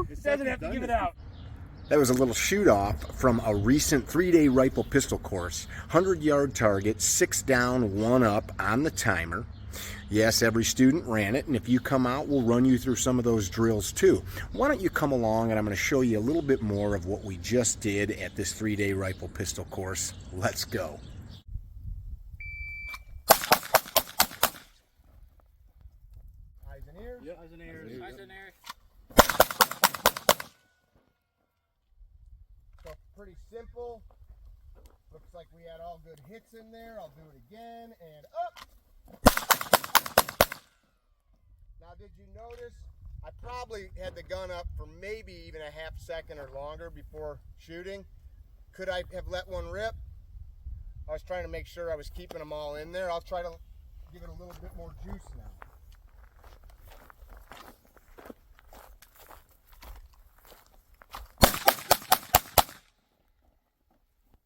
It doesn't have to give it out. That was a little shoot-off from a recent 3-day rifle pistol course. 100-yard target, 6 down, 1 up on the timer. Yes, every student ran it, and if you come out, we'll run you through some of those drills too. Why don't you come along, and I'm going to show you a little bit more of what we just did at this 3-day rifle pistol course. Let's go. Eyes and ears. Yep. Eyes and ears. Eyes and ears. So pretty simple. Looks like we had all good hits in there. I'll do it again and up. Now did you notice I probably had the gun up for maybe even a half second or longer before shooting? Could I have let one rip? I was trying to make sure I was keeping them all in there. I'll try to give it a little bit more juice now.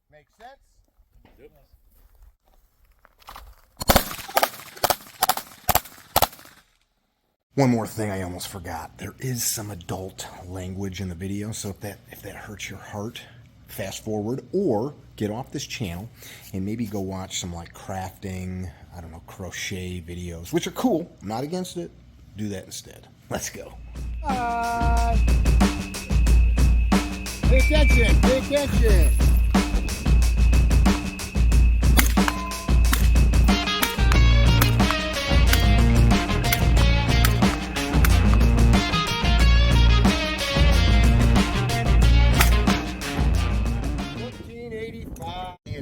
Make sense? Yep. One more thing I almost forgot. There is some adult language in the video, so if that hurts your heart, fast forward or get off this channel and maybe go watch some like crafting, I don't know, crochet videos, which are cool. I'm not against it. Do that instead. Let's go. Pay attention, pay attention.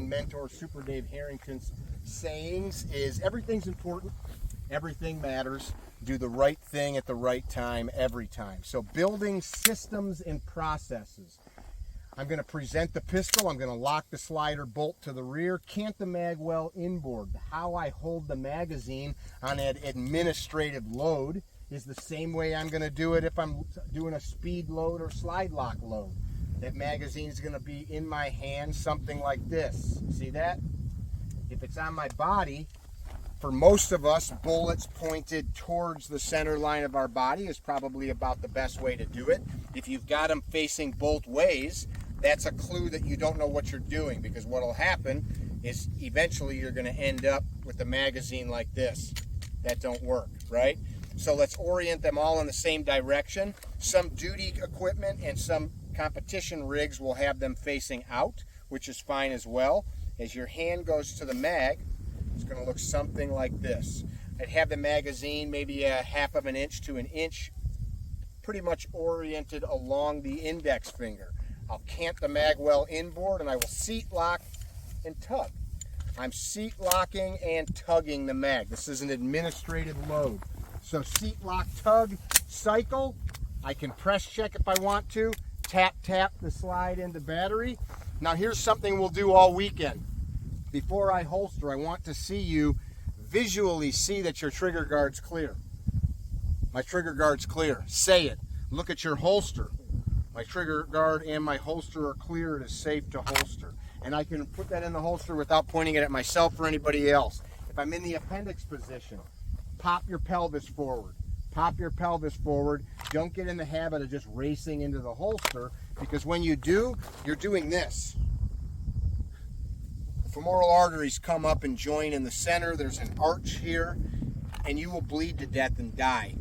Mentor Super Dave Harrington's sayings is everything's important, everything matters, do the right thing at the right time every time. So building systems and processes. I'm going to present the pistol, I'm going to lock the slider bolt to the rear, cant the mag well inboard. How I hold the magazine on an administrative load is the same way I'm going to do it if I'm doing a speed load or slide lock load. That magazine is going to be in my hand, something like this. See that? If it's on my body, for most of us, bullets pointed towards the center line of our body is probably about the best way to do it. If you've got them facing both ways, that's a clue that you don't know what you're doing, because what will happen is eventually you're going to end up with the magazine like this. That don't work, right? So let's orient them all in the same direction. Some duty equipment and some competition rigs will have them facing out, which is fine as well. As your hand goes to the mag, it's going to look something like this. I'd have the magazine maybe a half of an inch to an inch, pretty much oriented along the index finger. I'll cant the mag well inboard and I will seat lock and tug. I'm seat locking and tugging the mag. This is an administrative load. So seat lock, tug, cycle. I can press check if I want to. Tap, tap the slide into battery. Now here's something we'll do all weekend. Before I holster, I want to see you visually see that your trigger guard's clear. My trigger guard's clear. Say it. Look at your holster. My trigger guard and my holster are clear. It is safe to holster. And I can put that in the holster without pointing it at myself or anybody else. If I'm in the appendix position, pop your pelvis forward. Pop your pelvis forward. Don't get in the habit of just racing into the holster, because when you do, you're doing this. The femoral arteries come up and join in the center. There's an arch here, and you will bleed to death and die.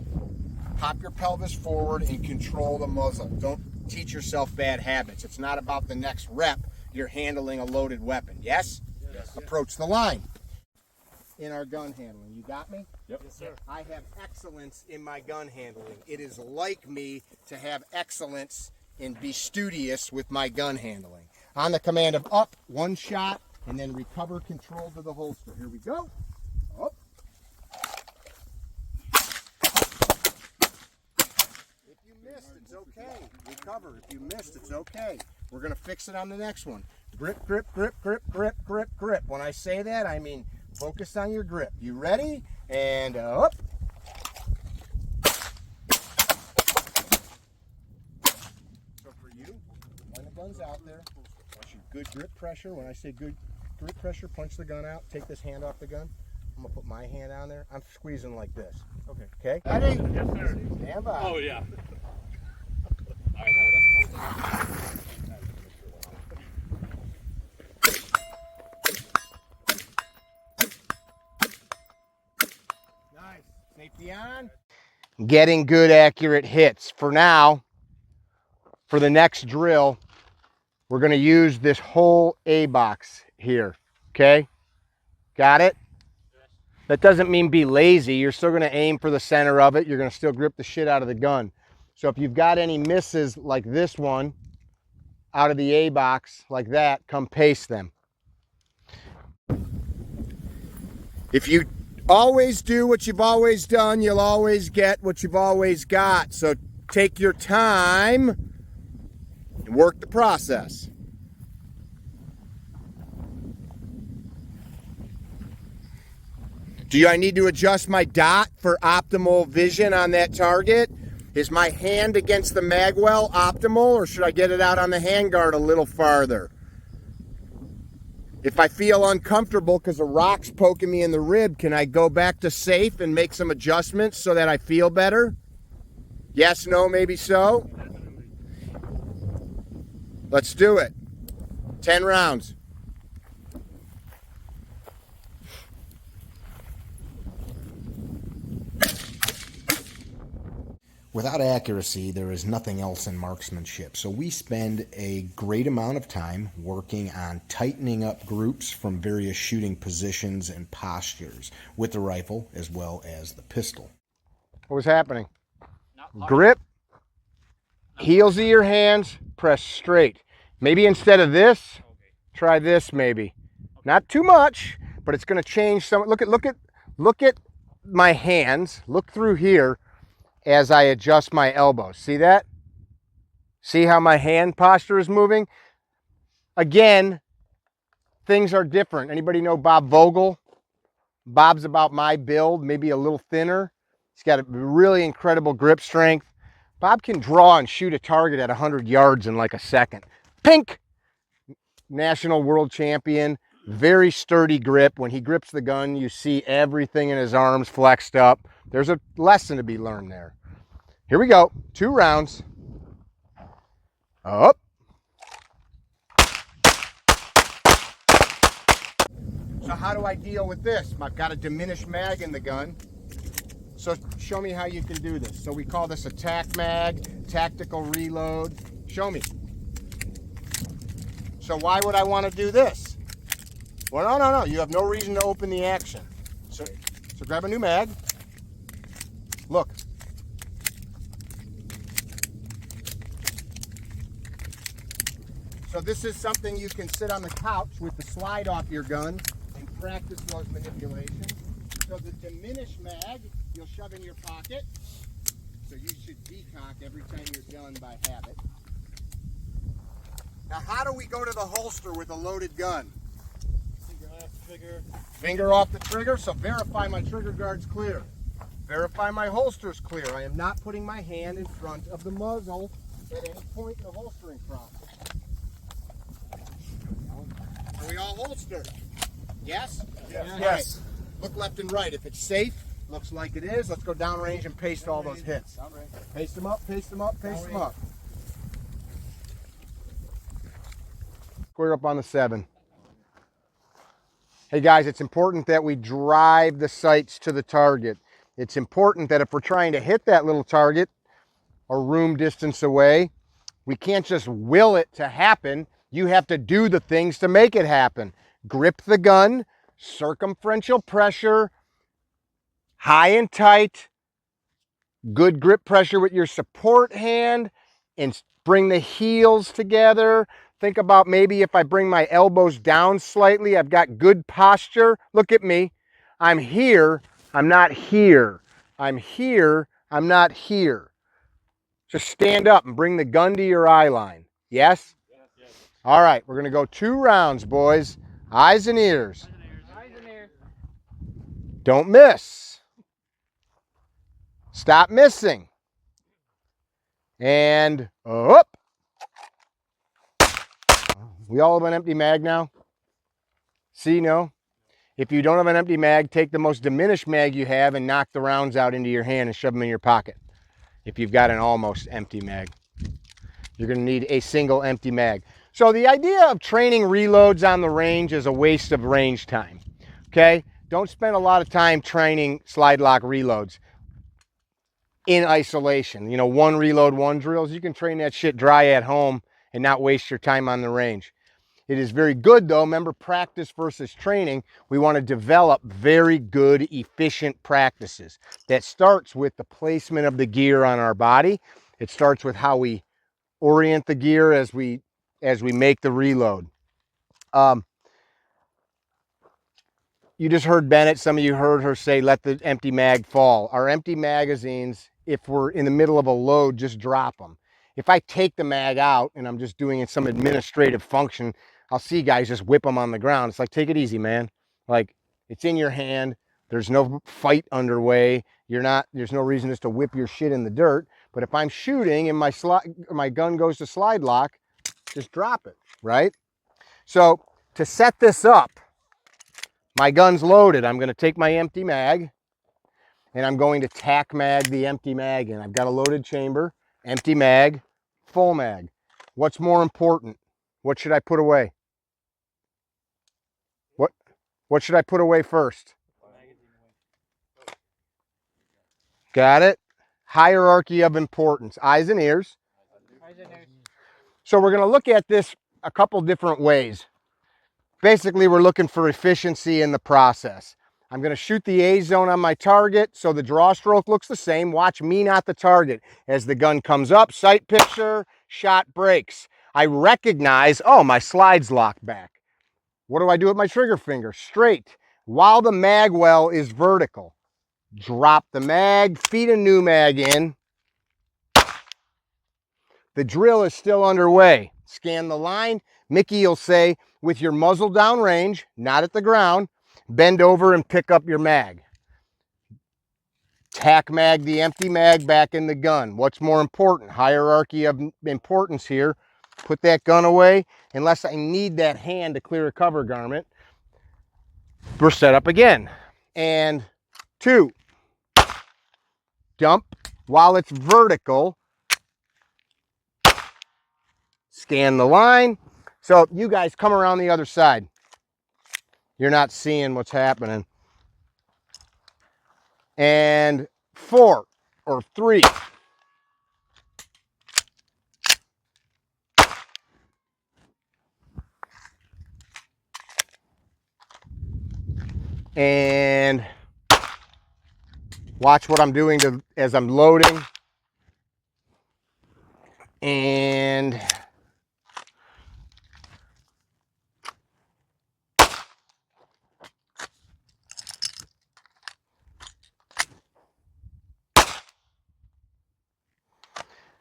Pop your pelvis forward and control the muzzle. Don't teach yourself bad habits. It's not about the next rep. You're handling a loaded weapon. Yes? Yes. Approach the line. In our gun handling. You got me? Yep. Yes, sir. I have excellence in my gun handling. It is like me to have excellence and be studious with my gun handling. On the command of up, one shot, and then recover control to the holster. Here we go. Up. If you missed, it's okay. Recover. If you missed, it's okay. We're going to fix it on the next one. Grip, grip, grip, grip, grip, grip, grip. When I say that, I mean focus on your grip. You ready? And up. So for you, when the gun's out there, once you good grip pressure, when I say good grip pressure, punch the gun out, take this hand off the gun. I'm going to put my hand on there. I'm squeezing like this. Okay. Ready? Yes, sir. Stand by. Oh, yeah. Nice. Safety on. Getting good, accurate hits. For now, for the next drill, we're going to use this whole A box here. Okay? Got it? That doesn't mean be lazy. You're still going to aim for the center of it. You're going to still grip the shit out of the gun. So if you've got any misses like this one out of the A box like that, come paste them. If you always do what you've always done, you'll always get what you've always got. So take your time and work the process. Do I need to adjust my dot for optimal vision on that target? Is my hand against the magwell optimal, or should I get it out on the handguard a little farther? If I feel uncomfortable because a rock's poking me in the rib, can I go back to safe and make some adjustments so that I feel better? Yes, no, maybe so? Let's do it. 10 rounds. Without accuracy, there is nothing else in marksmanship. So we spend a great amount of time working on tightening up groups from various shooting positions and postures with the rifle as well as the pistol. What was happening? Grip, heels of your hands, press straight. Maybe instead of this, try this maybe. Not too much, but it's going to change some. Look at my hands. Look through here. As I adjust my elbows. See that? See how my hand posture is moving? Again, things are different. Anybody know Bob Vogel? Bob's about my build, maybe a little thinner. He's got a really incredible grip strength. Bob can draw and shoot a target at 100 yards in like a second. Pink! National world champion. Very sturdy grip. When he grips the gun, you see everything in his arms flexed up. There's a lesson to be learned there. Here we go. 2 rounds. Up. So how do I deal with this? I've got a diminished mag in the gun. So show me how you can do this. So we call this a tac mag, tactical reload. Show me. So why would I want to do this? Well, no. You have no reason to open the action. So grab a new mag. Look. So this is something you can sit on the couch with the slide off your gun and practice those manipulations. So the diminished mag, you'll shove in your pocket. So you should decock every time you're done by habit. Now how do we go to the holster with a loaded gun? Finger off the trigger. Finger off the trigger, so verify my trigger guard's clear. Verify my holster's clear. I am not putting my hand in front of the muzzle at any point in the holstering process. Are we all holstered? Yes? Yes. Yes. Look left and right. If it's safe, looks like it is, let's go downrange and paste all those hits. Paste them up, paste them up, paste them up. Square up on the 7. Hey guys, it's important that we drive the sights to the target. It's important that if we're trying to hit that little target a room distance away, we can't just will it to happen. You have to do the things to make it happen. Grip the gun, circumferential pressure, high and tight, good grip pressure with your support hand, and bring the heels together. Think about maybe if I bring my elbows down slightly, I've got good posture. Look at me. I'm here, I'm not here. I'm here, I'm not here. Just stand up and bring the gun to your eye line. Yes? Yes. All right, we're going to go 2 rounds, boys. Eyes and ears. Eyes and ears. Don't miss. Stop missing. And up. We all have an empty mag now? See, no? If you don't have an empty mag, take the most diminished mag you have and knock the rounds out into your hand and shove them in your pocket. If you've got an almost empty mag, you're going to need a single empty mag. So the idea of training reloads on the range is a waste of range time. Okay? Don't spend a lot of time training slide lock reloads in isolation. You know, one reload, one drills. You can train that shit dry at home and not waste your time on the range. It is very good though. Remember, practice versus training. We want to develop very good, efficient practices. That starts with the placement of the gear on our body. It starts with how we orient the gear as we make the reload. You just heard Bennett, some of you heard her say, let the empty mag fall. Our empty magazines, if we're in the middle of a load, just drop them. If I take the mag out and I'm just doing some administrative function, I'll see guys just whip them on the ground. It's like, take it easy, man. Like, it's in your hand. There's no fight underway. There's no reason just to whip your shit in the dirt. But if I'm shooting and my gun goes to slide lock, just drop it, right? So to set this up, my gun's loaded. I'm going to take my empty mag and I'm going to tack mag the empty mag in. I've got a loaded chamber, empty mag, full mag. What's more important? What should I put away? What should I put away first? Got it? Hierarchy of importance. Eyes and ears. So we're going to look at this a couple different ways. Basically, we're looking for efficiency in the process. I'm going to shoot the A zone on my target so the draw stroke looks the same. Watch me, not the target. As the gun comes up, sight picture, shot breaks. I recognize, oh, my slide's locked back. What do I do with my trigger finger? Straight. While the mag well is vertical. Drop the mag, feed a new mag in. The drill is still underway. Scan the line. Mickey will say, with your muzzle downrange, not at the ground, bend over and pick up your mag. Tack mag the empty mag back in the gun. What's more important? Hierarchy of importance here. Put that gun away. Unless I need that hand to clear a cover garment, we're set up again. And 2, dump while it's vertical. Scan the line. So you guys come around the other side. You're not seeing what's happening. And 4 or 3. And watch what I'm doing as I'm loading. And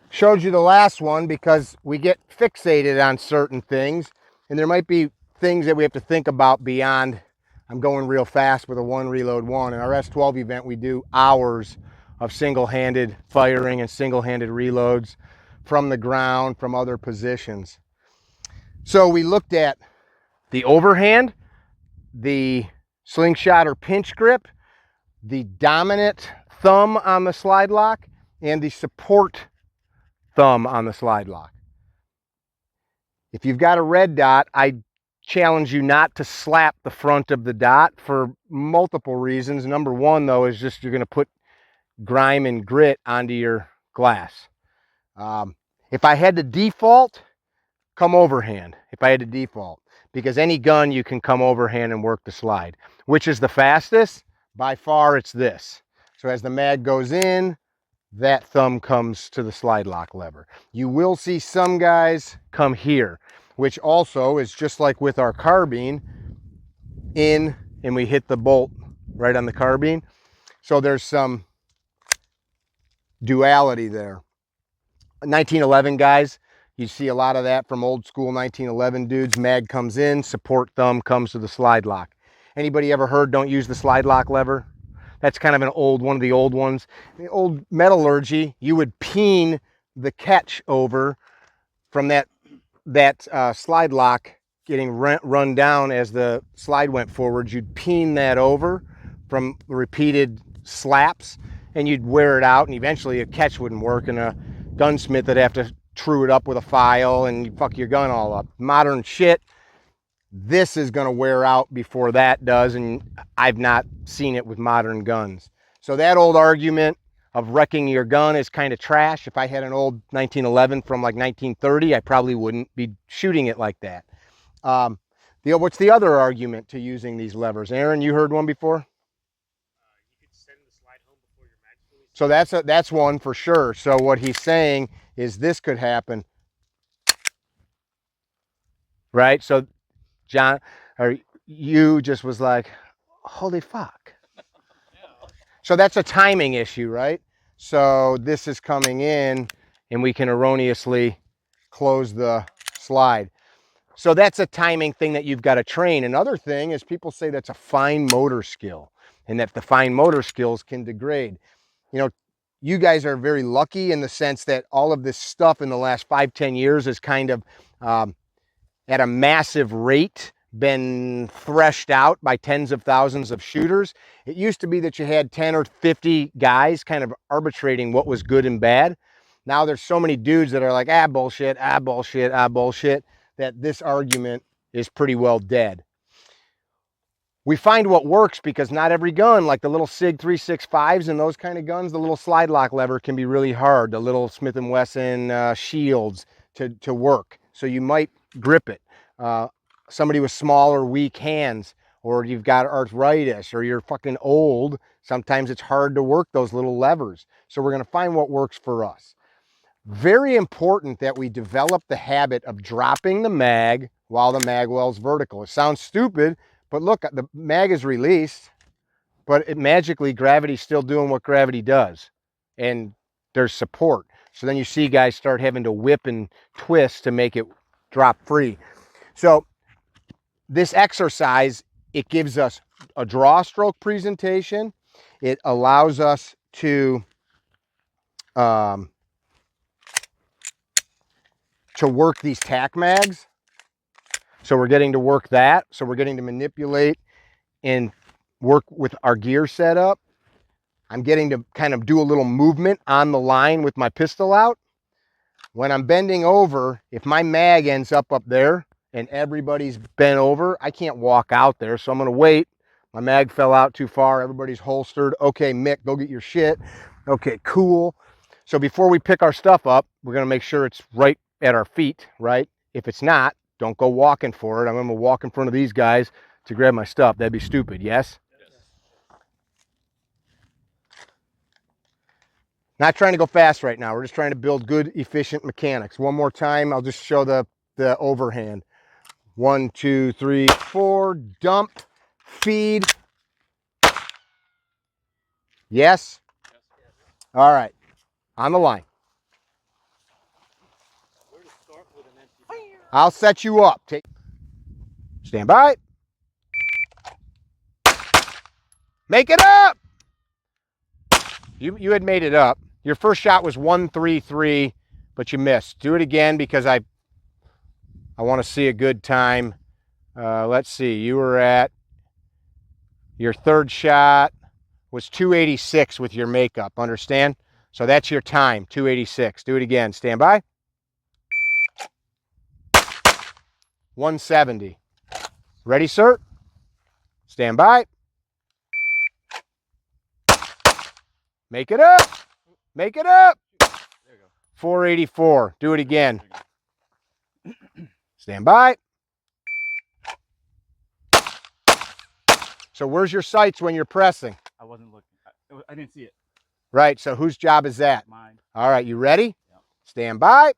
showed you the last one because we get fixated on certain things, and there might be things that we have to think about beyond I'm going real fast with a 1 reload 1. In our S12 event, we do hours of single-handed firing and single-handed reloads from the ground, from other positions. So we looked at the overhand, the slingshot or pinch grip, the dominant thumb on the slide lock, and the support thumb on the slide lock. If you've got a red dot, I challenge you not to slap the front of the dot for multiple reasons. Number one, though, is just you're going to put grime and grit onto your glass. If I had to default, come overhand. If I had to default, because any gun you can come overhand and work the slide. Which is the fastest? By far, it's this. So as the mag goes in, that thumb comes to the slide lock lever. You will see some guys come here, which also is just like with our carbine, in and we hit the bolt right on the carbine. So there's some duality there. 1911 guys, you see a lot of that from old school 1911 dudes. Mag comes in, support thumb comes to the slide lock. Anybody ever heard don't use the slide lock lever? That's kind of one of the old ones. The old metallurgy, you would peen the catch over from that slide lock getting run down as the slide went forward, you'd peen that over from repeated slaps, and you'd wear it out, and eventually a catch wouldn't work, and a gunsmith would have to true it up with a file, and you fuck your gun all up. Modern shit, this is going to wear out before that does, and I've not seen it with modern guns. So that old argument of wrecking your gun is kind of trash. If I had an old 1911 from like 1930, I probably wouldn't be shooting it like that. What's the other argument to using these levers? Aaron, you heard one before? You could send the slide home before your mag's release. So that's one for sure. So what he's saying is this could happen, right? So John, or you just was like, holy fuck. So that's a timing issue, right? So this is coming in and we can erroneously close the slide. So that's a timing thing that you've got to train. Another thing is people say that's a fine motor skill and that the fine motor skills can degrade. You know, you guys are very lucky in the sense that all of this stuff in the last 5-10 years is kind of at a massive rate been threshed out by tens of thousands of shooters. It used to be that you had 10 or 50 guys kind of arbitrating what was good and bad. Now there's so many dudes that are like, bullshit, bullshit, bullshit, that this argument is pretty well dead. We find what works because not every gun, like the little SIG 365s and those kind of guns, the little slide lock lever can be really hard. The little Smith & Wesson shields to work. So you might grip it. Somebody with small or weak hands, or you've got arthritis, or you're fucking old, sometimes it's hard to work those little levers. So we're going to find what works for us. Very important that we develop the habit of dropping the mag while the mag well's vertical. It sounds stupid, but look, the mag is released, but magically gravity's still doing what gravity does. And there's support. So then you see guys start having to whip and twist to make it drop free. So this exercise, it gives us a draw stroke presentation. It allows us to work these tack mags. So we're getting to work that. So we're getting to manipulate and work with our gear setup. I'm getting to kind of do a little movement on the line with my pistol out. When I'm bending over, if my mag ends up there and everybody's bent over, I can't walk out there. So I'm going to wait. My mag fell out too far. Everybody's holstered. Okay, Mick, go get your shit. Okay, cool. So before we pick our stuff up, we're going to make sure it's right at our feet, right? If it's not, don't go walking for it. I'm going to walk in front of these guys to grab my stuff. That'd be stupid, yes? Not trying to go fast right now. We're just trying to build good, efficient mechanics. One more time, I'll just show the overhand. 1, 2, 3, 4, dump, feed. Yes? All right, on the line. I'll set you up. Stand by. Make it up. You had made it up. Your first shot was 1-3-3, but you missed. Do it again because I want to see a good time. Let's see. You were at your third shot was 286 with your makeup. Understand? So that's your time. 286. Do it again. Stand by. 170. Ready, sir? Stand by. Make it up. Make it up. 484. Do it again. Stand by. So where's your sights when you're pressing? I wasn't looking. I didn't see it. Right. So whose job is that? Mine. All right. You ready? Yep. Stand by.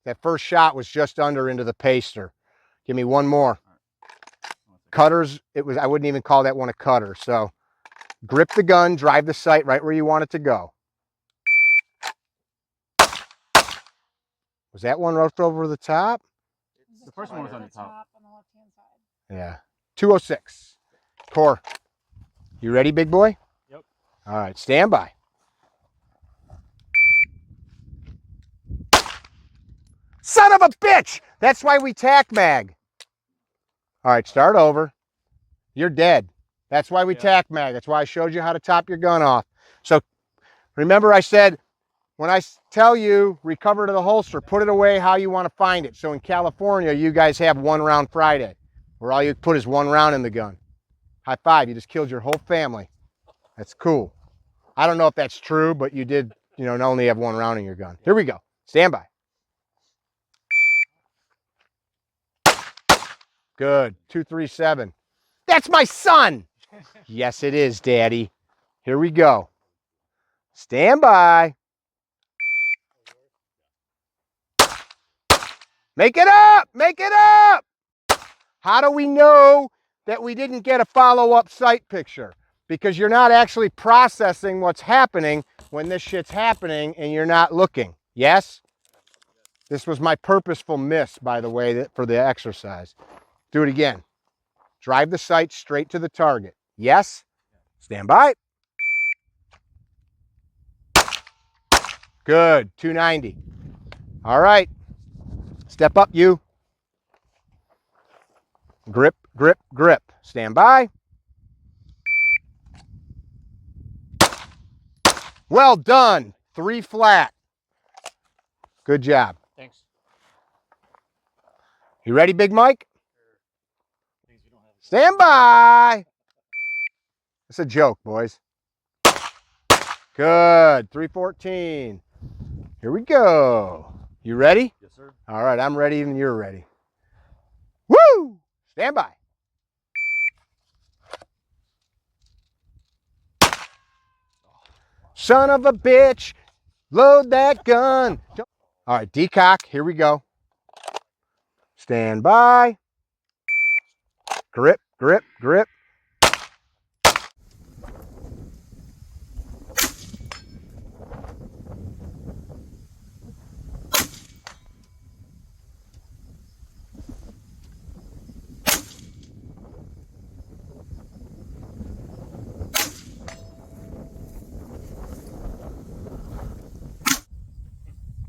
That first shot was just under into the paster. Give me one more. Cutters, I wouldn't even call that one a cutter. So grip the gun, drive the sight right where you want it to go. Was that one right over the top? The first one was on the top. On the left-hand side. Yeah. 206. Core. You ready, big boy? Yep. All right, stand by. Son of a bitch! That's why we tack mag. All right, start over. You're dead. That's why we tack mag. That's why I showed you how to top your gun off. So remember I said, when I tell you recover to the holster, put it away how you want to find it. So in California, you guys have 1 round Friday, where all you put is 1 round in the gun. High five, you just killed your whole family. That's cool. I don't know if that's true, but you did, you know, not only have 1 round in your gun. Here we go. Stand by. Good. 237. That's my son. Yes, it is, Daddy. Here we go. Stand by. Make it up. Make it up. How do we know that we didn't get a follow-up sight picture? Because you're not actually processing what's happening when this shit's happening and you're not looking. Yes? This was my purposeful miss, by the way, for the exercise. Do it again. Drive the sight straight to the target. Yes? Stand by. Good. 290. All right. Step up, you. Grip, grip, grip. Stand by. Well done. 3 flat. Good job. Thanks. You ready, Big Mike? Stand by. It's a joke, boys. Good. 314. Here we go. You ready? Yes, sir. All right, I'm ready and you're ready. Woo! Stand by. Son of a bitch, load that gun. All right, decock, here we go. Stand by. Grip, grip, grip.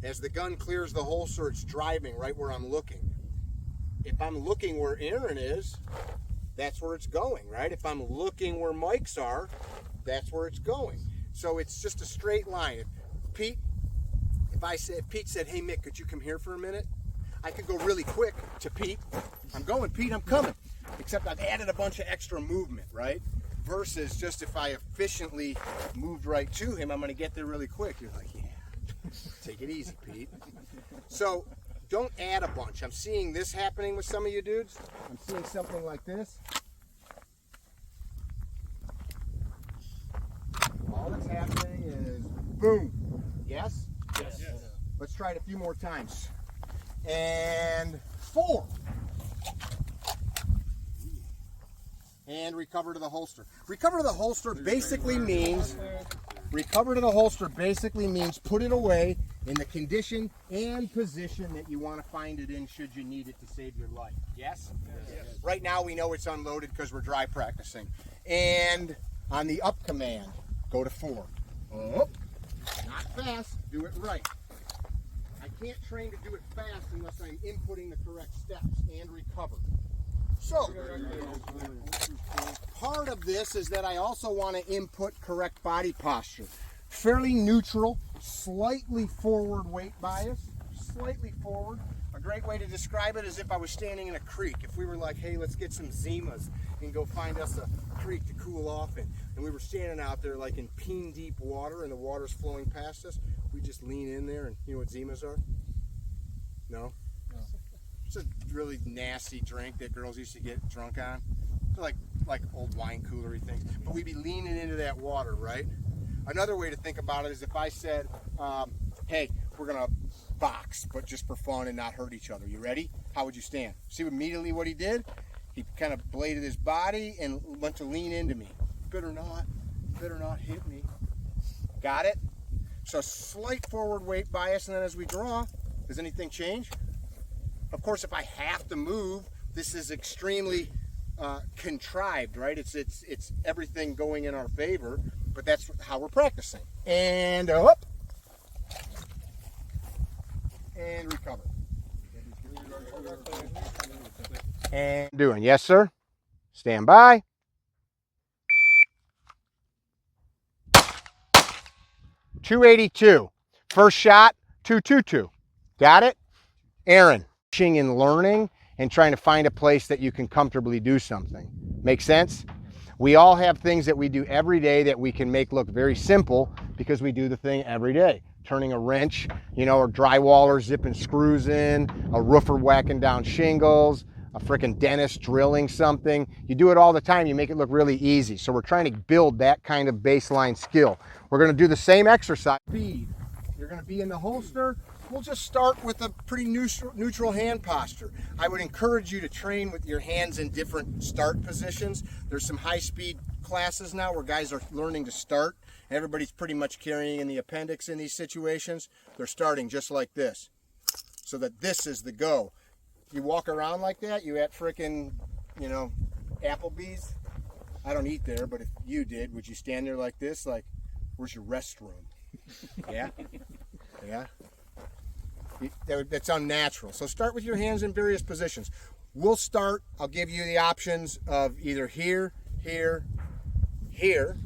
As the gun clears the holster, it's driving right where I'm looking. If I'm looking where Aaron is, that's where it's going, right? If I'm looking where Mike's are, that's where it's going. So it's just a straight line. If Pete said, hey Mick, could you come here for a minute? I could go really quick to Pete. I'm going, Pete, I'm coming. Except I've added a bunch of extra movement, right? Versus just if I efficiently moved right to him, I'm gonna get there really quick. You're like, yeah. Take it easy, Pete. So don't add a bunch. I'm seeing this happening with some of you dudes. I'm seeing something like this. All that's happening is boom. Yes? Yes. Yes. Let's try it a few more times. And 4. And recover to the holster. Recover to the holster basically means put it away in the condition and position that you want to find it in should you need it to save your life. Yes? Yes. Right now we know it's unloaded because we're dry practicing. And on the up command, go to 4. Oh, not fast, do it right. I can't train to do it fast unless I'm inputting the correct steps and recover. So, part of this is that I also want to input correct body posture. Fairly neutral, slightly forward weight bias, slightly forward. A great way to describe it is if I was standing in a creek. If we were like, hey, let's get some Zimas and go find us a creek to cool off in. And we were standing out there like in peen deep water and the water's flowing past us. We just lean in there and you know what Zimas are? No? It's a really nasty drink that girls used to get drunk on. They're like old wine coolery things. But we'd be leaning into that water, right? Another way to think about it is if I said, hey, we're going to box, but just for fun and not hurt each other. You ready? How would you stand? See immediately what he did? He kind of bladed his body and went to lean into me. Better not hit me. Got it? So slight forward weight bias, and then as we draw, does anything change? Of course, if I have to move, this is extremely contrived, right? It's everything going in our favor, but that's how we're practicing. And up, and recover. And doing, yes, sir. Stand by. .282. First shot, 222. Got it? Aaron, teaching and learning and trying to find a place that you can comfortably do something. Make sense? We all have things that we do every day that we can make look very simple because we do the thing every day. Turning a wrench, you know, or drywaller zipping screws in, a roofer whacking down shingles, a freaking dentist drilling something. You do it all the time, you make it look really easy. So we're trying to build that kind of baseline skill. We're gonna do the same exercise. Speed. You're gonna be in the holster. We'll just start with a pretty neutral hand posture. I would encourage you to train with your hands in different start positions. There's some high-speed classes now where guys are learning to start. Everybody's pretty much carrying in the appendix in these situations. They're starting just like this, so that this is the go. You walk around like that, you at frickin', you know, Applebee's. I don't eat there, but if you did, would you stand there like this? Like, where's your restroom? Yeah? Yeah? That's unnatural. So start with your hands in various positions. We'll start, I'll give you the options of either here, here, here,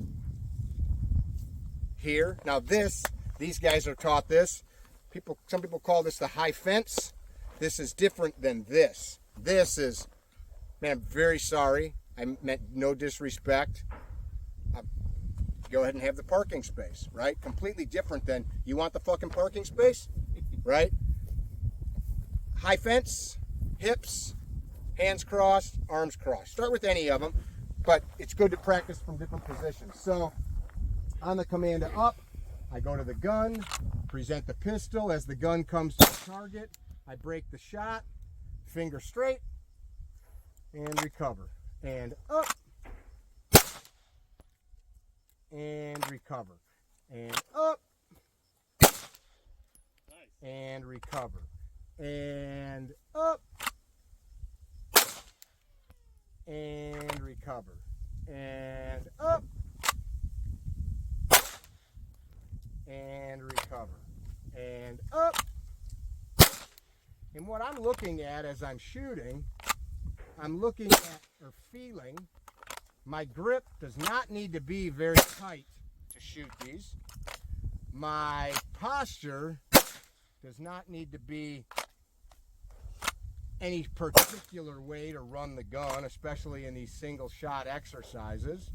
here. Now these guys are taught this. Some people call this the high fence. This is different than this. This is, man, I'm very sorry. I meant no disrespect. Go ahead and have the parking space, right? Completely different than, you want the fucking parking space, right? High fence, hips, hands crossed, arms crossed. Start with any of them, but it's good to practice from different positions. So on the command of up, I go to the gun, present the pistol. As the gun comes to the target, I break the shot, finger straight, and recover. And up, and recover. And up, and recover. And up, and recover. And up, and recover. And up. And what I'm looking at as I'm shooting, I'm looking at or feeling my grip does not need to be very tight to shoot these. My posture does not need to be any particular way to run the gun, especially in these single shot exercises.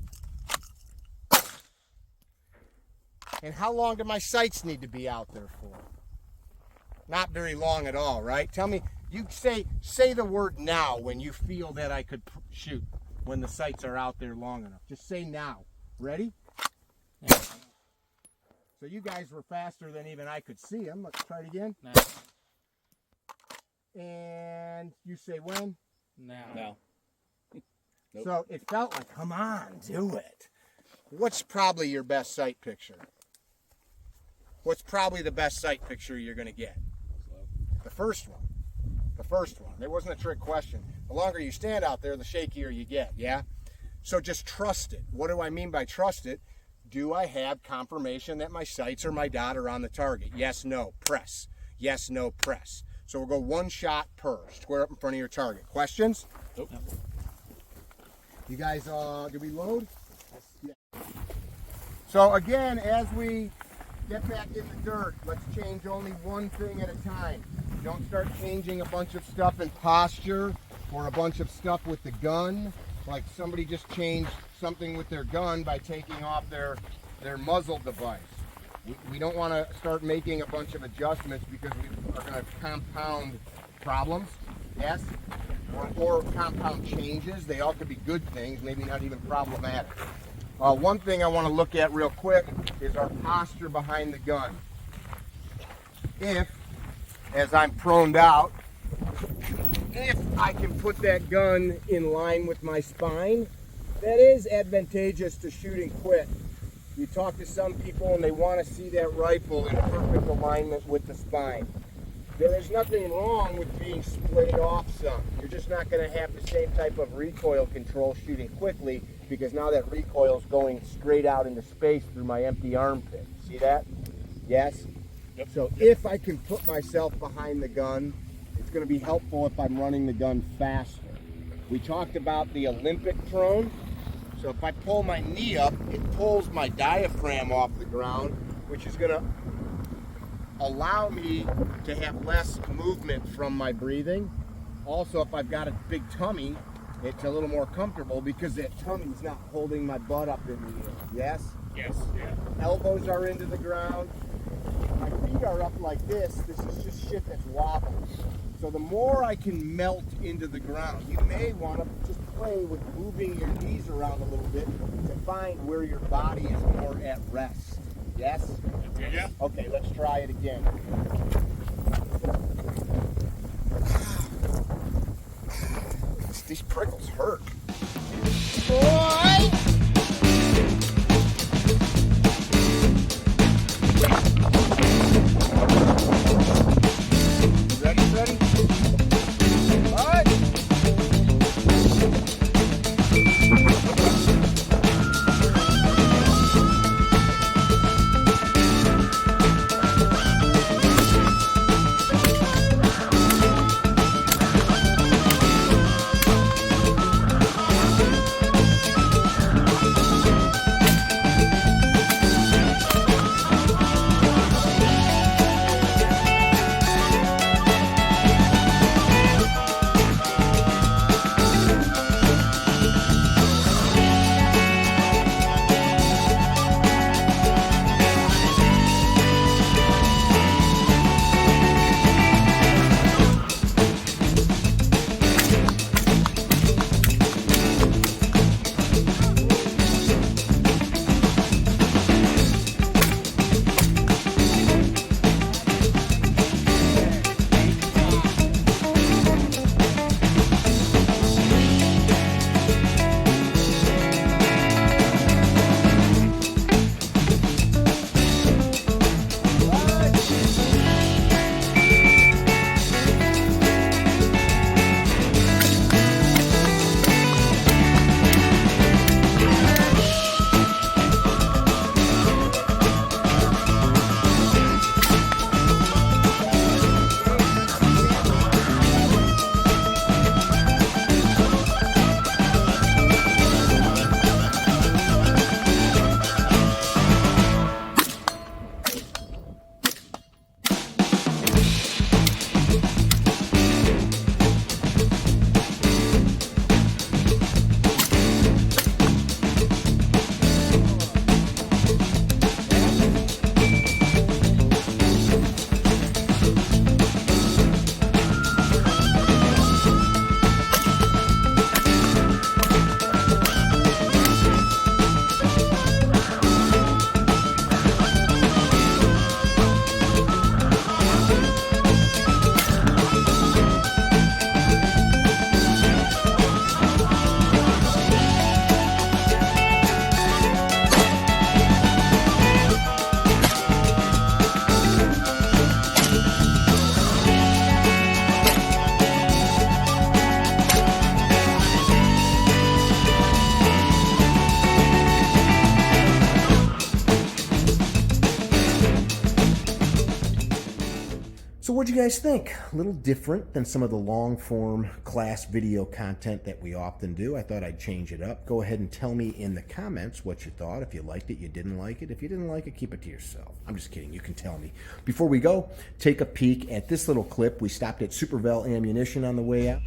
And how long do my sights need to be out there for? Not very long at all, right? Tell me, you say the word now when you feel that I could shoot, when the sights are out there long enough. Just say now. Ready? Yeah. So you guys were faster than even I could see them. Let's try it again. Now. And you say when? Now. No. Nope. So it felt like, come on, do it. What's probably your best sight picture? What's probably the best sight picture you're going to get? The first one. The first one. There wasn't a trick question. The longer you stand out there, the shakier you get, yeah? So just trust it. What do I mean by trust it? Do I have confirmation that my sights or my dot are on the target? Yes, no, press. Yes, no, press. So we'll go one shot per. Square up in front of your target. Questions? Nope. You guys, did we load? Yeah. So again, as we get back in the dirt, let's change only one thing at a time. Don't start changing a bunch of stuff in posture or a bunch of stuff with the gun. Like somebody just changed something with their gun by taking off their muzzle device. We don't want to start making a bunch of adjustments because we are going to compound problems, yes, or compound changes. They all could be good things, maybe not even problematic. One thing I want to look at real quick is our posture behind the gun. If, as I'm proned out, if I can put that gun in line with my spine, that is advantageous to shooting quick. You talk to some people and they want to see that rifle in perfect alignment with the spine. There is nothing wrong with being split off some. You're just not going to have the same type of recoil control shooting quickly because now that recoil is going straight out into space through my empty armpit. See that? Yes? Yep. So if I can put myself behind the gun It's going to be helpful if I'm running the gun faster. We talked about the Olympic prone. So if I pull my knee up, it pulls my diaphragm off the ground, which is going to allow me to have less movement from my breathing. Also, if I've got a big tummy, it's a little more comfortable because that tummy's not holding my butt up in the air. Yes? Yes. Yeah. Elbows are into the ground. My feet are up like this. This is just shit that's wobbling. So the more I can melt into the ground, you may want to just play with moving your knees around a little bit to find where your body is more at rest. Yes? Yeah. Okay, let's try it again. These prickles hurt. Boy! Ready? All right. So what'd you guys think? A little different than some of the long form class video content that we often do. I thought I'd change it up. Go ahead and tell me in the comments what you thought. If you liked it, you didn't like it. If you didn't like it, keep it to yourself. I'm just kidding. You can tell me. Before we go, take a peek at this little clip. We stopped at Supervel Ammunition on the way out.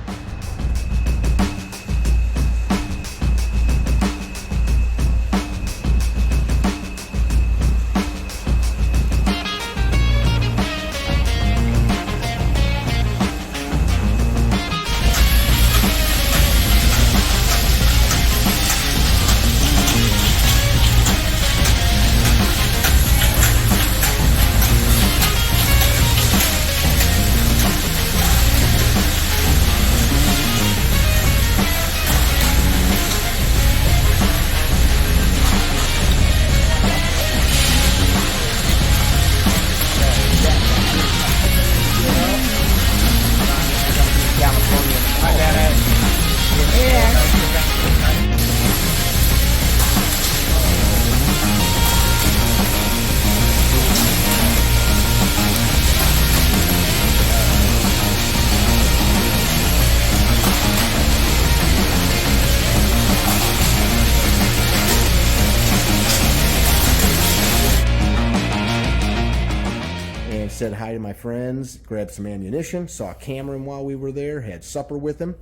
said hi to my friends, grabbed some ammunition, saw Cameron while we were there, had supper with him,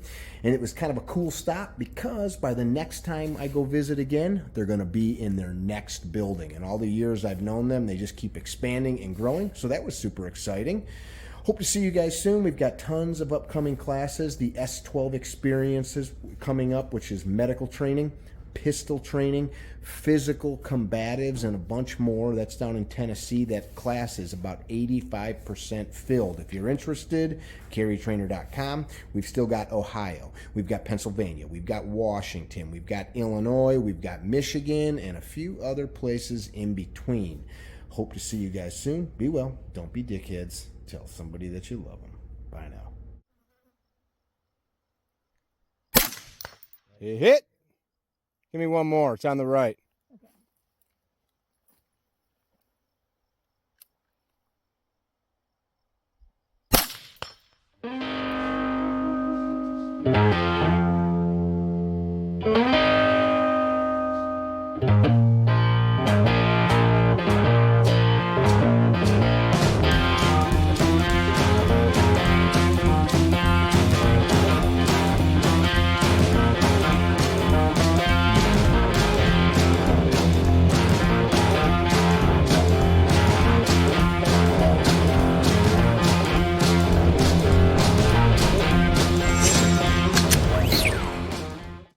and it was kind of a cool stop because by the next time I go visit again, they're going to be in their next building. And all the years I've known them, they just keep expanding and growing, so that was super exciting. Hope to see you guys soon. We've got tons of upcoming classes. The S12 Experience is coming up, which is medical training, pistol training, physical combatives, and a bunch more. That's down in Tennessee. That class is about 85% filled. If you're interested, CarryTrainer.com. We've still got Ohio. We've got Pennsylvania. We've got Washington. We've got Illinois. We've got Michigan and a few other places in between. Hope to see you guys soon. Be well. Don't be dickheads. Tell somebody that you love them. Bye now. Hit. Give me one more. It's on the right. Okay.